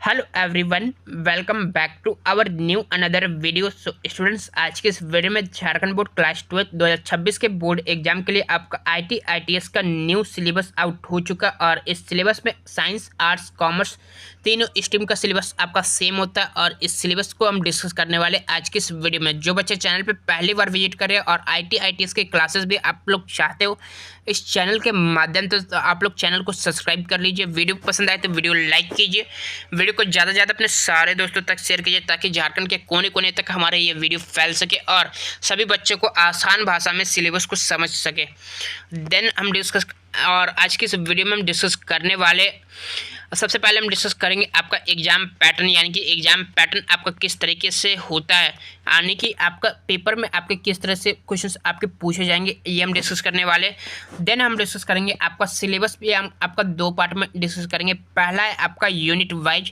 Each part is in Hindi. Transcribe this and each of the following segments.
Hello everyone, welcome back to our new another video. So students, आज के इस वीडियो में झारखंड बोर्ड क्लास 12 2026 के बोर्ड एग्जाम के लिए आपका ITS का न्यू सिलेबस आउट हो चुका और इस सिलेबस में साइंस, आर्ट्स, कॉमर्स तीनों स्ट्रीम का सिलेबस आपका सेम होता है और इस सिलेबस को हम डिस्कस करने वाले आज की इस वीडियो में। जो बच्चे चैनल पर पहली बार विजिट कर रहे हैं और ITS के क्लासेस भी आप लोग चाहते हो इस चैनल के माध्यम से, तो आप लोग चैनल को सब्सक्राइब कर लीजिए। वीडियो पसंद आए तो वीडियो लाइक कीजिए, वीडियो को ज़्यादा से ज़्यादा अपने सारे दोस्तों तक शेयर कीजिए ताकि झारखंड के कोने कोने तक हमारे ये वीडियो फैल सके और सभी बच्चों को आसान भाषा में सिलेबस को समझ सके। देन हम डिस्कस और आज की इस वीडियो में हम डिस्कस करने वाले, सबसे पहले हम डिस्कस करेंगे आपका एग्जाम पैटर्न, यानी कि एग्जाम पैटर्न आपका किस तरीके से होता है, यानी कि आपका पेपर में आपके किस तरह से क्वेश्चंस आपके पूछे जाएंगे, ये हम डिस्कस करने वाले। देन हम डिस्कस करेंगे आपका सिलेबस भी, हम आपका दो पार्ट में डिस्कस करेंगे। पहला है आपका यूनिट वाइज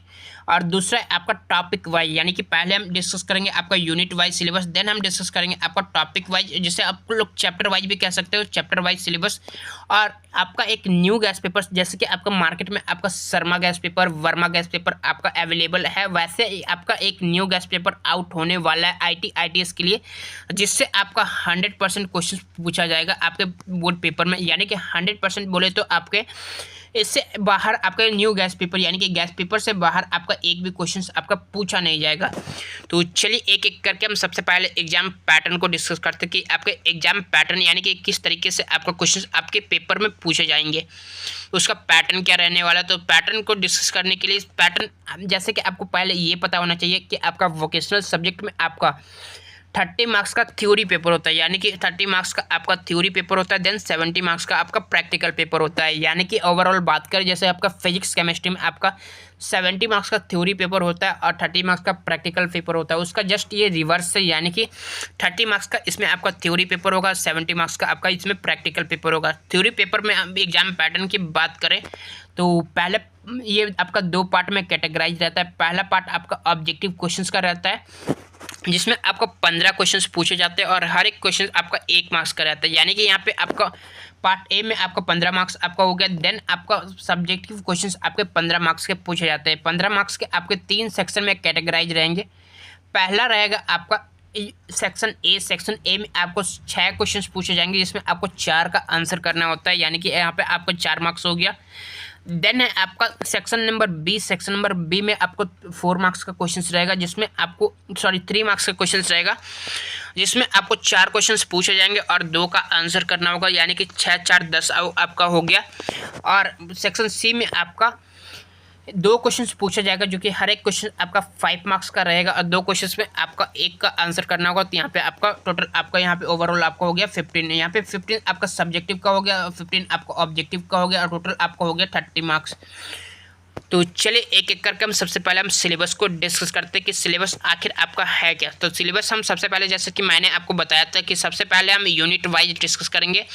और दूसरा है आपका टॉपिक वाइज, यानी कि पहले हम डिस्कस करेंगे आपका यूनिट वाइज सिलेबस, देन हम डिस्कस करेंगे आपका टॉपिक वाइज, जिसे आप लोग चैप्टर वाइज भी कह सकते हो, चैप्टर वाइज सिलेबस। और आपका एक न्यू गैस पेपर, जैसे कि आपका मार्केट में आपका Sharma gas paper, Verma gas paper आपका अवेलेबल है, वैसे ही आपका एक न्यू गैस पेपर आउट होने वाला है ITS के लिए, जिससे आपका 100% क्वेश्चन पूछा जाएगा आपके बोर्ड पेपर में। यानी कि 100% बोले तो आपके इससे बाहर आपका न्यू गैस पेपर, यानी कि गैस पेपर से बाहर आपका एक भी क्वेश्चन आपका पूछा नहीं जाएगा। तो चलिए एक एक करके हम सबसे पहले एग्जाम पैटर्न को डिस्कस करते हैं कि आपके एग्जाम पैटर्न यानी कि किस तरीके से आपका क्वेश्चन आपके पेपर में पूछे जाएंगे, उसका पैटर्न क्या रहने वाला। तो पैटर्न को डिस्कस करने के लिए पैटर्न, जैसे कि आपको पहले ये पता होना चाहिए कि आपका वोकेशनल सब्जेक्ट में आपका 30 मार्क्स का थ्योरी पेपर होता है, यानी कि 30 मार्क्स का आपका थ्योरी पेपर होता है। देन 70 मार्क्स का आपका प्रैक्टिकल पेपर होता है, यानी कि ओवरऑल बात करें, जैसे आपका फिजिक्स केमिस्ट्री में आपका 70 मार्क्स का थ्योरी पेपर होता है और 30 मार्क्स का प्रैक्टिकल पेपर होता है। उसका जस्ट ये रिवर्स है, यानी कि 30 मार्क्स का इसमें आपका थ्योरी पेपर होगा, 70 मार्क्स का आपका इसमें प्रैक्टिकल पेपर होगा। थ्योरी पेपर में हम एग्जाम पैटर्न की बात करें तो पहले ये आपका दो पार्ट में कैटेगराइज रहता है। पहला पार्ट आपका ऑब्जेक्टिव क्वेश्चंस का रहता है, जिसमें आपको 15 क्वेश्चंस पूछे जाते हैं और हर एक क्वेश्चन आपका 1 मार्क्स का रहता है, यानी कि यहाँ पे आपका पार्ट ए में आपका 15 मार्क्स आपका हो गया। देन आपका सब्जेक्टिव क्वेश्चंस आपके 15 मार्क्स के पूछे जाते हैं। 15 मार्क्स के आपके 3 सेक्शन में कैटेगराइज रहेंगे। पहला रहेगा आपका सेक्शन ए में आपको 6 क्वेश्चंस पूछे जाएंगे, जिसमें आपको 4 का आंसर करना होता है, यानी कि यहाँ पे आपको 4 मार्क्स हो गया। देन है आपका सेक्शन नंबर बी में आपको 4 मार्क्स का क्वेश्चन रहेगा, जिसमें आपको 3 मार्क्स का क्वेश्चन रहेगा, जिसमें आपको 4 क्वेश्चंस पूछे जाएंगे और 2 का आंसर करना होगा, यानी कि 6 4 10 आपका हो गया। और सेक्शन सी में आपका 2 क्वेश्चंस पूछा जाएगा, जो कि हर एक क्वेश्चन आपका 5 मार्क्स का रहेगा और 2 क्वेश्चंस में आपका 1 का आंसर करना होगा। तो यहाँ पे आपका टोटल आपका यहाँ पे ओवरऑल आपका हो गया 15। यहाँ पे 15 आपका सब्जेक्टिव का हो गया और 15 आपका ऑब्जेक्टिव का हो गया और टोटल आपका हो गया 30 मार्क्स। तो चलिए एक एक करके हम सबसे पहले हम सिलेबस को डिस्कस करते हैं कि सिलेबस आखिर आपका है क्या। तो सिलेबस हम सबसे पहले, जैसे कि मैंने आपको बताया था कि सबसे पहले हम यूनिट वाइज डिस्कस करेंगे,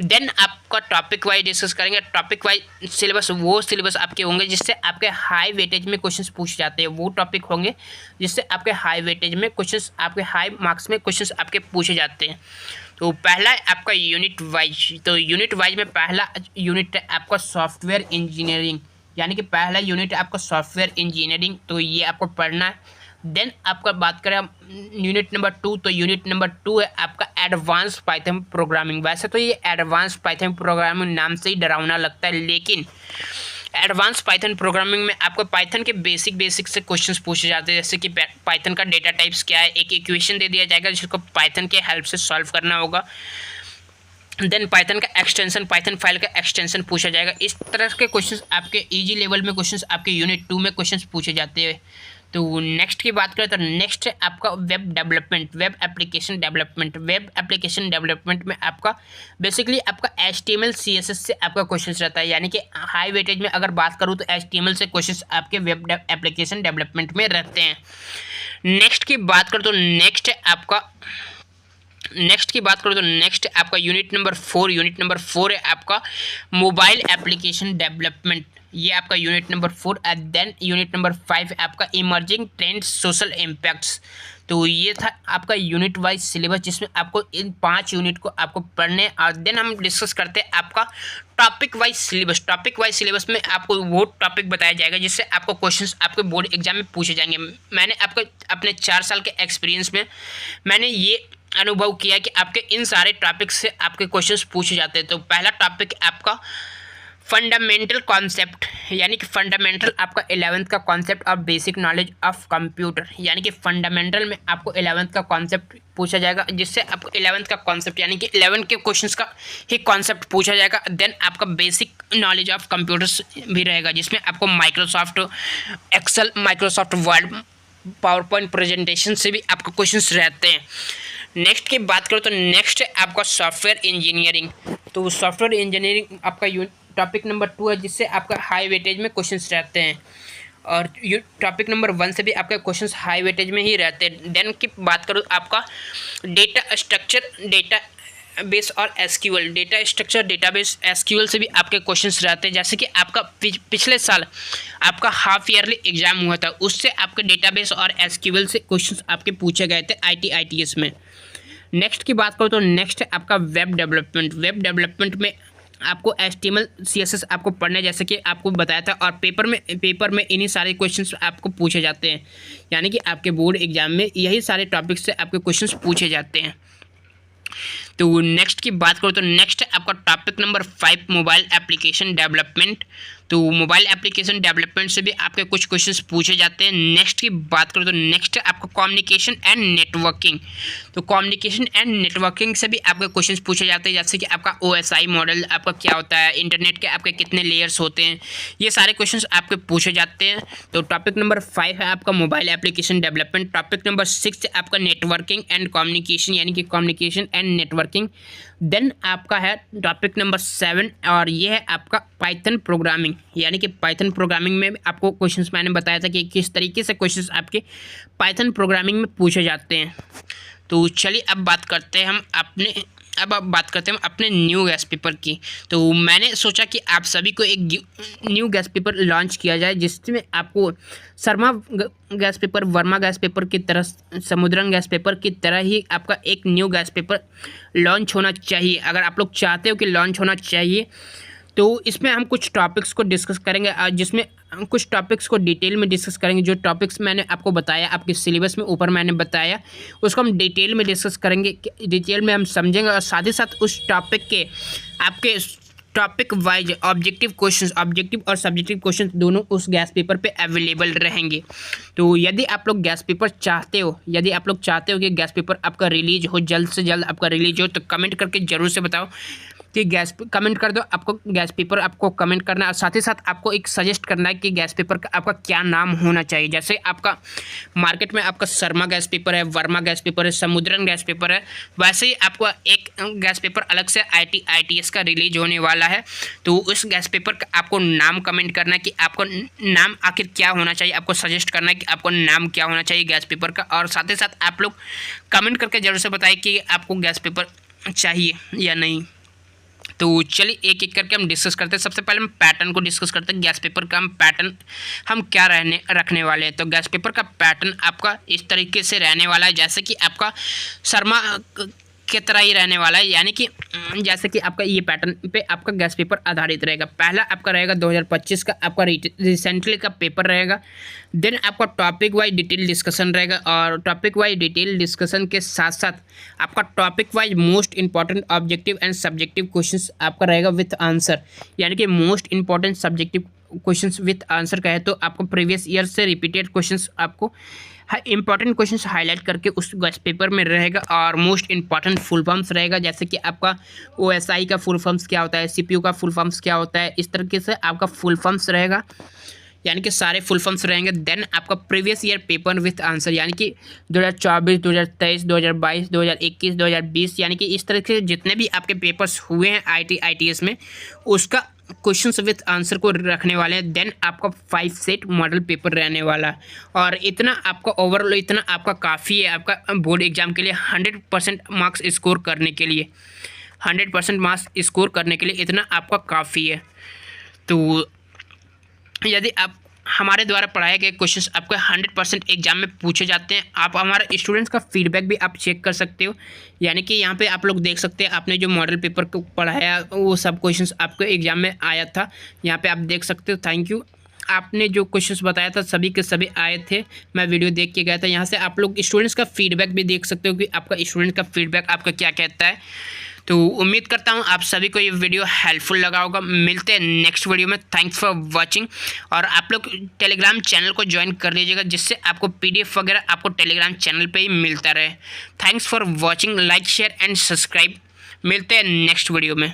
देन आपका टॉपिक वाइज डिस्कस करेंगे। टॉपिक वाइज सिलेबस वो सिलेबस आपके होंगे जिससे आपके हाई वेटेज में क्वेश्चंस पूछे जाते हैं, वो टॉपिक होंगे जिससे आपके हाई वेटेज में क्वेश्चंस, आपके हाई मार्क्स में क्वेश्चंस आपके पूछे जाते हैं। तो पहला है आपका यूनिट वाइज। तो यूनिट वाइज में पहला यूनिट है आपका सॉफ्टवेयर इंजीनियरिंग, यानी कि पहला यूनिट है आपका सॉफ्टवेयर इंजीनियरिंग, तो ये आपको पढ़ना है। देन आपका बात करें यूनिट नंबर 2, तो यूनिट नंबर 2 है आपका एडवांस पाइथन प्रोग्रामिंग। वैसे तो ये एडवांस पाइथन प्रोग्रामिंग नाम से ही डरावना लगता है, लेकिन एडवांस पाइथन प्रोग्रामिंग में आपको पाइथन के बेसिक से क्वेश्चंस पूछे जाते हैं, जैसे कि पाइथन का डेटा टाइप्स क्या है, एक इक्वेशन दे दिया जाएगा जिसको पाइथन के हेल्प से सॉल्व करना होगा। देन पाइथन का एक्सटेंशन, पाइथन फाइल का एक्सटेंशन पूछा जाएगा। इस तरह के क्वेश्चंस आपके इजी लेवल में क्वेश्चंस आपके यूनिट 2 में क्वेश्चंस पूछे जाते हैं। तो नेक्स्ट की बात करें तो नेक्स्ट है आपका web development, web application development. Web application development में आपका बेसिकली आपका HTML CSS से आपका क्वेश्चंस रहता है, यानी कि हाई वेटेज में अगर बात करूँ तो HTML से क्वेश्चंस आपके वेब एप्लीकेशन डेवलपमेंट में रहते हैं। नेक्स्ट की बात करें तो नेक्स्ट आपका यूनिट नंबर 4 है आपका मोबाइल एप्लीकेशन डेवलपमेंट, ये आपका unit number 4 and then unit number 5 आपका इमर्जिंग ट्रेंड्स सोशल इम्पैक्ट्स। तो ये था आपका यूनिट वाइज सिलेबस, जिसमें आपको इन 5 यूनिट को आपको पढ़ने, और देन हम डिस्कस करते हैं आपका topic wise syllabus. Topic wise syllabus में आपको वो टॉपिक बताया जाएगा जिससे आपको क्वेश्चंस आपके बोर्ड एग्जाम में पूछे जाएंगे। मैंने आपको अपने 4 साल के एक्सपीरियंस में मैंने ये अनुभव किया कि आपके इन सारे टॉपिक से आपके क्वेश्चंस पूछे जाते हैं। तो पहला टॉपिक आपका फंडामेंटल कॉन्सेप्ट, यानी कि फंडामेंटल आपका 11th का कॉन्सेप्ट और बेसिक नॉलेज ऑफ कंप्यूटर, यानी कि फंडामेंटल में आपको 11th का कॉन्सेप्ट पूछा जाएगा, जिससे आपको 11th का कॉन्सेप्ट यानी कि 11 के क्वेश्चंस का ही कॉन्सेप्ट पूछा जाएगा। देन आपका बेसिक नॉलेज ऑफ कंप्यूटर्स भी रहेगा, जिसमें आपको Microsoft Excel, Microsoft Word, PowerPoint presentation से भी आपको क्वेश्चंस रहते हैं। नेक्स्ट की बात करो तो नेक्स्ट है आपका सॉफ्टवेयर इंजीनियरिंग। तो सॉफ्टवेयर इंजीनियरिंग आपका टॉपिक नंबर 2 है, जिससे आपका हाई वेटेज में क्वेश्चंस रहते हैं, और टॉपिक नंबर 1 से भी आपके क्वेश्चंस हाई वेटेज में ही रहते हैं। देन की बात करो आपका डेटा स्ट्रक्चर, डेटा बेस और SQL, data structure, database, SQL से भी आपके क्वेश्चंस रहते हैं। जैसे कि आपका पिछले साल आपका हाफ ईयरली एग्जाम हुआ था, उससे आपके डेटाबेस और एसक्यूएल से क्वेश्चंस आपके पूछे गए थे ITS में। नेक्स्ट की बात करो तो नेक्स्ट है आपका वेब डेवलपमेंट। वेब डेवलपमेंट में आपको HTML CSS आपको पढ़ने, जैसे कि आपको बताया था, और पेपर में इन्हीं सारे क्वेश्चंस आपको पूछे जाते हैं, यानी कि आपके बोर्ड एग्जाम में यही सारे टॉपिक्स से आपके क्वेश्चंस पूछे जाते हैं। तो नेक्स्ट की बात करो तो नेक्स्ट है आपका topic number 5 mobile application development. तो मोबाइल एप्लीकेशन डेवलपमेंट से भी आपके कुछ क्वेश्चंस पूछे जाते हैं। नेक्स्ट की बात करो तो नेक्स्ट है आपका कम्युनिकेशन एंड नेटवर्किंग। तो कम्युनिकेशन एंड नेटवर्किंग से भी आपके क्वेश्चंस पूछे जाते हैं, जैसे कि आपका OSI मॉडल आपका क्या होता है, इंटरनेट के आपके कितने लेयर्स होते हैं, ये सारे क्वेश्चंस आपके पूछे जाते हैं। तो टॉपिक नंबर 5 है आपका mobile application development. Topic number 6 है आपका नेटवर्किंग एंड कम्युनिकेशन, यानी कि कम्युनिकेशन एंड नेटवर्किंग। देन आपका है टॉपिक नंबर 7, और ये है आपका पाइथन प्रोग्रामिंग, यानी कि पाइथन प्रोग्रामिंग में आपको क्वेश्चंस मैंने बताया था कि किस तरीके से क्वेश्चंस आपके पाइथन प्रोग्रामिंग में पूछे जाते हैं। तो चलिए अब बात करते हैं अपने न्यू गैस पेपर की। तो मैंने सोचा कि आप सभी को एक न्यू गैस पेपर लॉन्च किया जाए, जिसमें आपको Sharma gas paper, Verma gas paper की तरह, समुद्रम गैस पेपर की तरह ही आपका एक न्यू गैस पेपर लॉन्च होना चाहिए। अगर आप लोग चाहते हो कि लॉन्च होना चाहिए, तो इसमें हम कुछ टॉपिक्स को डिस्कस करेंगे, जिसमें हम कुछ टॉपिक्स को डिटेल में डिस्कस करेंगे। जो टॉपिक्स मैंने आपको बताया, आपके सिलेबस में ऊपर मैंने बताया, उसको हम डिटेल में डिस्कस करेंगे, डिटेल में हम समझेंगे, और साथ ही साथ उस टॉपिक के आपके टॉपिक वाइज ऑब्जेक्टिव और सब्जेक्टिव क्वेश्चन दोनों उस गैस पेपर पे अवेलेबल रहेंगे। तो यदि आप लोग गैस पेपर चाहते हो कि गैस पेपर आपका रिलीज हो, जल्द से जल्द आपका रिलीज हो, तो कमेंट करके ज़रूर से बताओ कि कमेंट कर दो, आपको गैस पेपर आपको कमेंट करना है, और साथ ही साथ आपको एक सजेस्ट करना है कि गैस पेपर का आपका क्या नाम होना चाहिए। जैसे आपका मार्केट में आपका शर्मा गैस पेपर है, वर्मा गैस पेपर है, समुद्रन गैस पेपर है, वैसे ही आपको एक गैस पेपर अलग से ITS का रिलीज होने वाला है। तो उस गैस पेपर का आपको नाम कमेंट करना है कि आपको नाम आखिर क्या होना चाहिए, आपको सजेस्ट करना है कि आपको नाम क्या होना चाहिए गैस पेपर का, और साथ ही साथ आप लोग कमेंट करके ज़रूर से बताइए कि आपको गैस पेपर चाहिए या नहीं। तो चलिए एक एक करके हम डिस्कस करते हैं। सबसे पहले हम पैटर्न को डिस्कस करते हैं। गैस पेपर का हम क्या रखने वाले हैं। तो गैस पेपर का पैटर्न आपका इस तरीके से रहने वाला है, जैसे कि आपका शर्मा की तरह ही रहने वाला है, यानी कि जैसे कि आपका ये पैटर्न पे आपका गैस पेपर आधारित रहेगा। पहला आपका रहेगा 2025 का आपका रिसेंटली का पेपर रहेगा। देन आपका टॉपिक वाइज डिटेल डिस्कशन रहेगा, और टॉपिक वाइज डिटेल डिस्कशन के साथ साथ आपका topic wise most important objective and subjective questions आपका रहेगा विथ आंसर, यानी कि most important subjective questions with answer कहे तो आपको प्रीवियस ईयर से रिपीटेड क्वेश्चंस आपको इंपॉर्टेंट क्वेश्चंस हाईलाइट करके उस गैस पेपर में रहेगा, और मोस्ट इंपॉर्टेंट फुल फॉर्म्स रहेगा, जैसे कि आपका OSI का फुल फॉर्म्स क्या होता है, CPU का फुल फॉर्म्स क्या होता है, इस तरीके से आपका फुल फॉर्म्स रहेगा, यानी कि सारे फुल फॉर्म्स रहेंगे। देन आपका previous year paper with answer, यानी कि 2024, 2023, 2022, 2021, 2020, यानी कि इस तरह से जितने भी आपके पेपर्स हुए हैं ITS में, उसका क्वेश्चंस विथ आंसर को रखने वाले हैं। देन आपका 5 सेट मॉडल पेपर रहने वाला है, और इतना आपका ओवरऑल इतना आपका काफ़ी है आपका बोर्ड एग्जाम के लिए 100% मार्क्स स्कोर करने के लिए। 100% मार्क्स स्कोर करने के लिए इतना आपका काफ़ी है। तो यदि आप हमारे द्वारा पढ़ाए गए क्वेश्चंस आपको 100% एग्जाम में पूछे जाते हैं। आप हमारे स्टूडेंट्स का फीडबैक भी आप चेक कर सकते हो, यानी कि यहाँ पे आप लोग देख सकते हैं आपने जो मॉडल पेपर को पढ़ाया वो सब क्वेश्चंस आपको एग्जाम में आया था। यहाँ पे आप देख सकते हो। Thank you. आपने जो क्वेश्चंस बताया था सभी के सभी आए थे, मैं वीडियो देख के गया था। यहाँ से आप लोग स्टूडेंट्स का फीडबैक भी देख सकते हो कि आपका स्टूडेंट का फीडबैक आपका क्या कहता है। तो उम्मीद करता हूँ आप सभी को ये वीडियो हेल्पफुल लगा होगा। मिलते हैं नेक्स्ट वीडियो में। Thanks for watching. और आप लोग टेलीग्राम चैनल को ज्वाइन कर लीजिएगा, जिससे आपको PDF वगैरह आपको टेलीग्राम चैनल पे ही मिलता रहे। Thanks for watching. Like share and subscribe. मिलते हैं नेक्स्ट वीडियो में।